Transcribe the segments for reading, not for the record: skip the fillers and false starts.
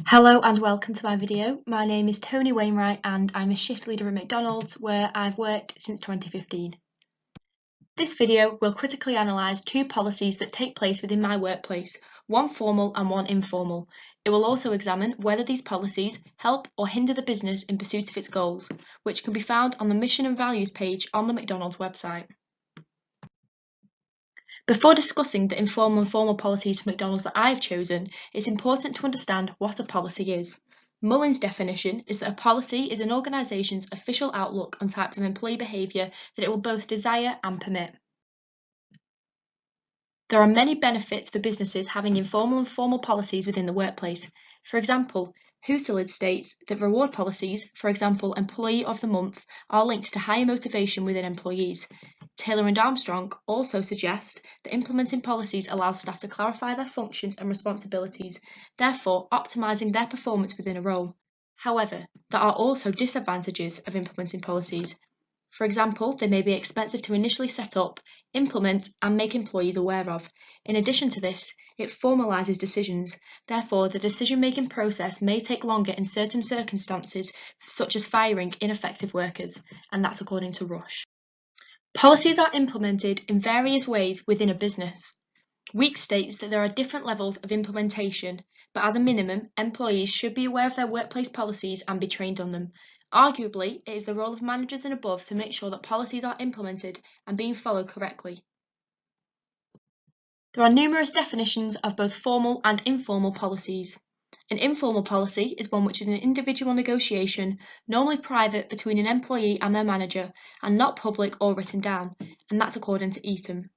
Hello and welcome to my video. My name is Tony Wainwright and I'm a shift leader at McDonald's where I've worked since 2015. This video will critically analyse two policies that take place within my workplace, one formal and one informal. It will also examine whether these policies help or hinder the business in pursuit of its goals, which can be found on the Mission and Values page on the McDonald's website. Before discussing the informal and formal policies for McDonald's that I've chosen, it's important to understand what a policy is. Mullin's definition is that a policy is an organisation's official outlook on types of employee behaviour that it will both desire and permit. There are many benefits for businesses having informal and formal policies within the workplace. For example, Huselid states that reward policies, for example, Employee of the Month, are linked to higher motivation within employees. Taylor and Armstrong also suggest that implementing policies allows staff to clarify their functions and responsibilities, therefore optimising their performance within a role. However, there are also disadvantages of implementing policies. For example, they may be expensive to initially set up, implement, and make employees aware of. In addition to this, it formalises decisions. Therefore, the decision-making process may take longer in certain circumstances, such as firing ineffective workers, and that's according to Rush. Policies are implemented in various ways within a business. Weeks states that there are different levels of implementation, but as a minimum, employees should be aware of their workplace policies and be trained on them. Arguably, it is the role of managers and above to make sure that policies are implemented and being followed correctly. There are numerous definitions of both formal and informal policies. An informal policy is one which is an individual negotiation, normally private between an employee and their manager, and not public or written down, and that's according to Eaton.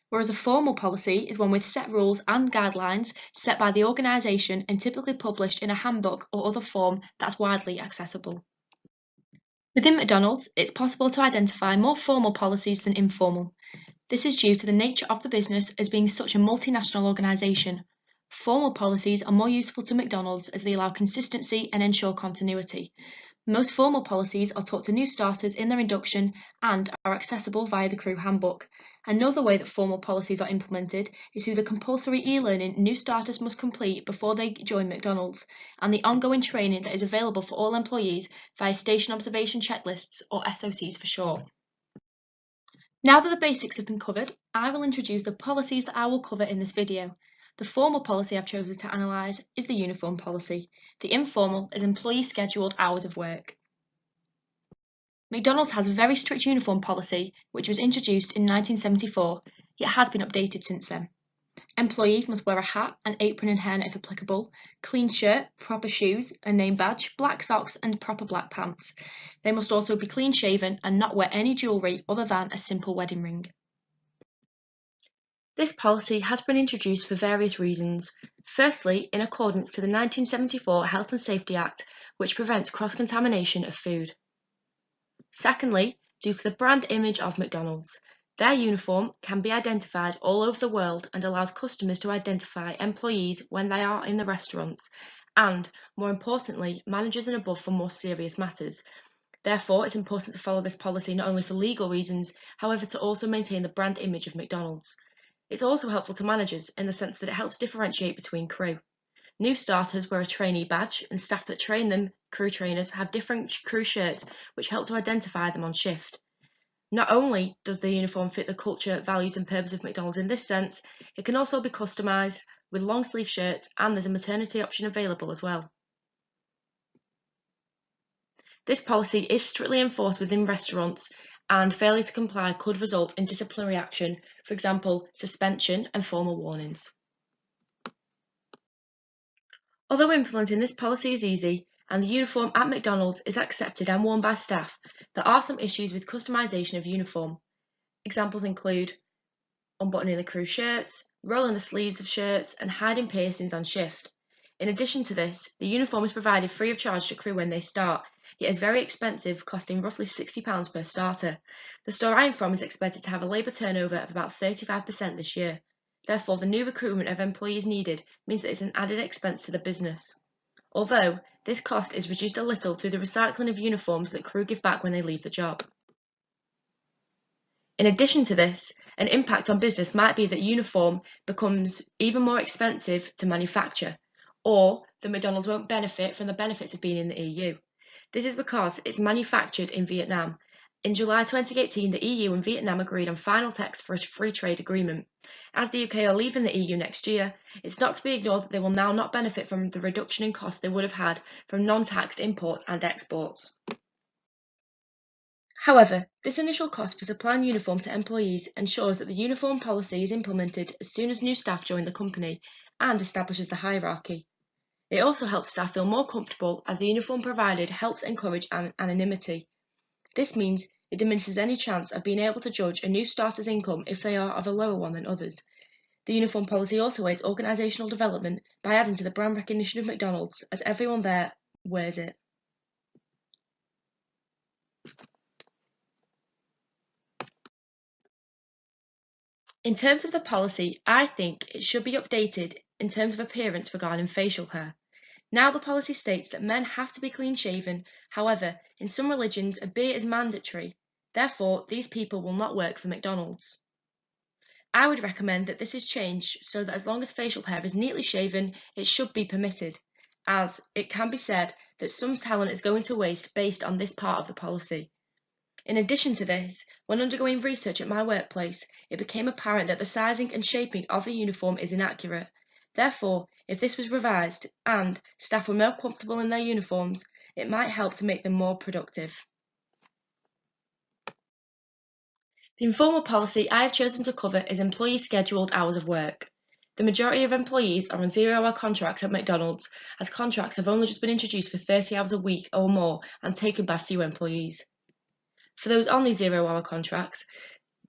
Whereas a formal policy is one with set rules and guidelines set by the organisation and typically published in a handbook or other form that's widely accessible. Within McDonald's, it's possible to identify more formal policies than informal. This is due to the nature of the business as being such a multinational organisation. Formal policies are more useful to McDonald's as they allow consistency and ensure continuity. Most formal policies are taught to new starters in their induction and are accessible via the crew handbook. Another way that formal policies are implemented is through the compulsory e-learning new starters must complete before they join McDonald's, and the ongoing training that is available for all employees via station observation checklists, or SOCs for short. Now that the basics have been covered, I will introduce the policies that I will cover in this video. The formal policy I've chosen to analyse is the uniform policy. The informal is employee scheduled hours of work. McDonald's has a very strict uniform policy which was introduced in 1974, yet has been updated since then. Employees must wear a hat, an apron and hairnet if applicable, clean shirt, proper shoes, a name badge, black socks and proper black pants. They must also be clean shaven and not wear any jewellery other than a simple wedding ring. This policy has been introduced for various reasons. Firstly, in accordance to the 1974 Health and Safety Act, which prevents cross-contamination of food. Secondly, due to the brand image of McDonald's. Their uniform can be identified all over the world and allows customers to identify employees when they are in the restaurants, and, more importantly, managers and above for more serious matters. Therefore, it's important to follow this policy not only for legal reasons, however, to also maintain the brand image of McDonald's. It's also helpful to managers in the sense that it helps differentiate between crew. New starters wear a trainee badge, and staff that train them, crew trainers, have different crew shirts which help to identify them on shift. Not only does the uniform fit the culture, values and purpose of McDonald's in this sense, it can also be customised with long sleeve shirts, and there's a maternity option available as well. This policy is strictly enforced within restaurants, and failure to comply could result in disciplinary action, for example, suspension and formal warnings. Although implementing this policy is easy, and the uniform at McDonald's is accepted and worn by staff, there are some issues with customisation of uniform. Examples include unbuttoning the crew shirts, rolling the sleeves of shirts, and hiding piercings on shift. In addition to this, the uniform is provided free of charge to crew when they start, yet is very expensive, costing roughly £60 per starter. The store I am from is expected to have a labour turnover of about 35% this year. Therefore, the new recruitment of employees needed means that it's an added expense to the business. Although, this cost is reduced a little through the recycling of uniforms that crew give back when they leave the job. In addition to this, an impact on business might be that uniform becomes even more expensive to manufacture. or that McDonald's won't benefit from the benefits of being in the EU. This is because it's manufactured in Vietnam. In July 2018, the EU and Vietnam agreed on final text for a free trade agreement. As the UK are leaving the EU next year, it's not to be ignored that they will now not benefit from the reduction in costs they would have had from non-taxed imports and exports. However, this initial cost for supplying uniform to employees ensures that the uniform policy is implemented as soon as new staff join the company and establishes the hierarchy. It also helps staff feel more comfortable as the uniform provided helps encourage anonymity. This means it diminishes any chance of being able to judge a new starter's income if they are of a lower one than others. The uniform policy also aids organisational development by adding to the brand recognition of McDonald's as everyone there wears it. In terms of the policy, I think it should be updated in terms of appearance regarding facial hair. Now the policy states that men have to be clean-shaven. However, in some religions a beard is mandatory. Therefore, these people will not work for McDonald's. I would recommend that this is changed so that as long as facial hair is neatly shaven, it should be permitted, as it can be said that some talent is going to waste based on this part of the policy. In addition to this, when undergoing research at my workplace, it became apparent that the sizing and shaping of the uniform is inaccurate. Therefore, if this was revised and staff were more comfortable in their uniforms, it might help to make them more productive. The informal policy I have chosen to cover is employee scheduled hours of work. The majority of employees are on 0-hour contracts at McDonald's, as contracts have only just been introduced for 30 hours a week or more and taken by few employees. For those on these 0-hour contracts,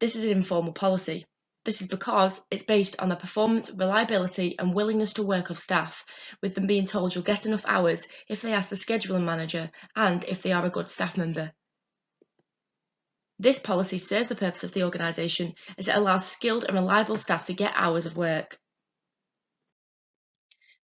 this is an informal policy. This is because it's based on the performance, reliability and willingness to work of staff, with them being told you'll get enough hours if they ask the scheduling manager and if they are a good staff member. This policy serves the purpose of the organisation as it allows skilled and reliable staff to get hours of work.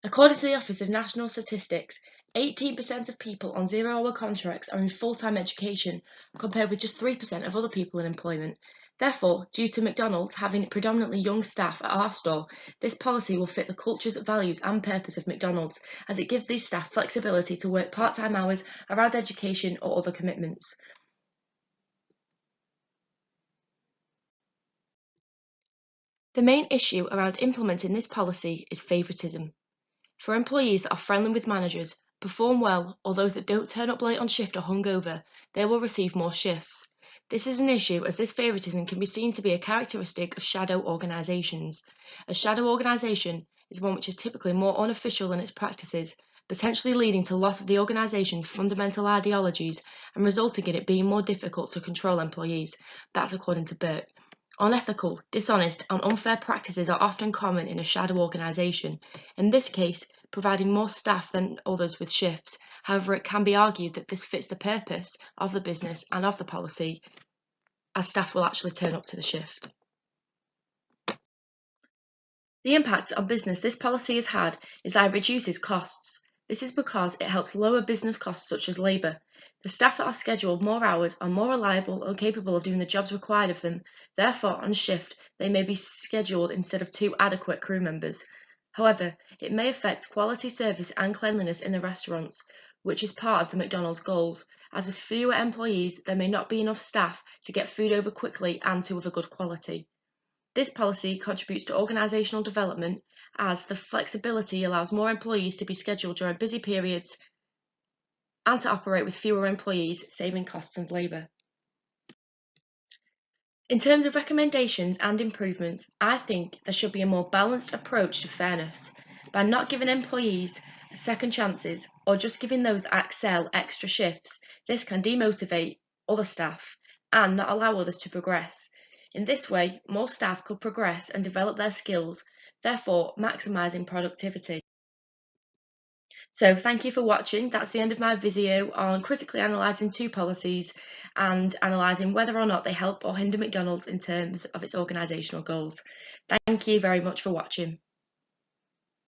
According to the Office of National Statistics, 18% of people on 0-hour contracts are in full-time education, compared with just 3% of other people in employment. Therefore, due to McDonald's having predominantly young staff at our store, this policy will fit the cultures, values and purpose of McDonald's, as it gives these staff flexibility to work part-time hours around education or other commitments. The main issue around implementing this policy is favouritism. For employees that are friendly with managers, perform well, or those that don't turn up late on shift or hungover, they will receive more shifts. This is an issue as this favouritism can be seen to be a characteristic of shadow organisations. A shadow organisation is one which is typically more unofficial in its practices, potentially leading to loss of the organisation's fundamental ideologies and resulting in it being more difficult to control employees. That's according to Burke. Unethical, dishonest and unfair practices are often common in a shadow organisation, in this case providing more staff than others with shifts. However, it can be argued that this fits the purpose of the business and of the policy, as staff will actually turn up to the shift. The impact on business this policy has had is that it reduces costs. This is because it helps lower business costs such as labour. The staff that are scheduled more hours are more reliable and capable of doing the jobs required of them. Therefore, on shift, they may be scheduled instead of 2 adequate crew members. However, it may affect quality service and cleanliness in the restaurants, which is part of the McDonald's goals, as with fewer employees, there may not be enough staff to get food over quickly and to of a good quality. This policy contributes to organisational development as the flexibility allows more employees to be scheduled during busy periods and to operate with fewer employees, saving costs and labour. In terms of recommendations and improvements, I think there should be a more balanced approach to fairness. By not giving employees second chances or just giving those that excel extra shifts, this can demotivate other staff and not allow others to progress. In this way, more staff could progress and develop their skills, therefore maximising productivity. So thank you for watching. That's the end of my video on critically analysing 2 policies and analysing whether or not they help or hinder McDonald's in terms of its organisational goals. Thank you very much for watching.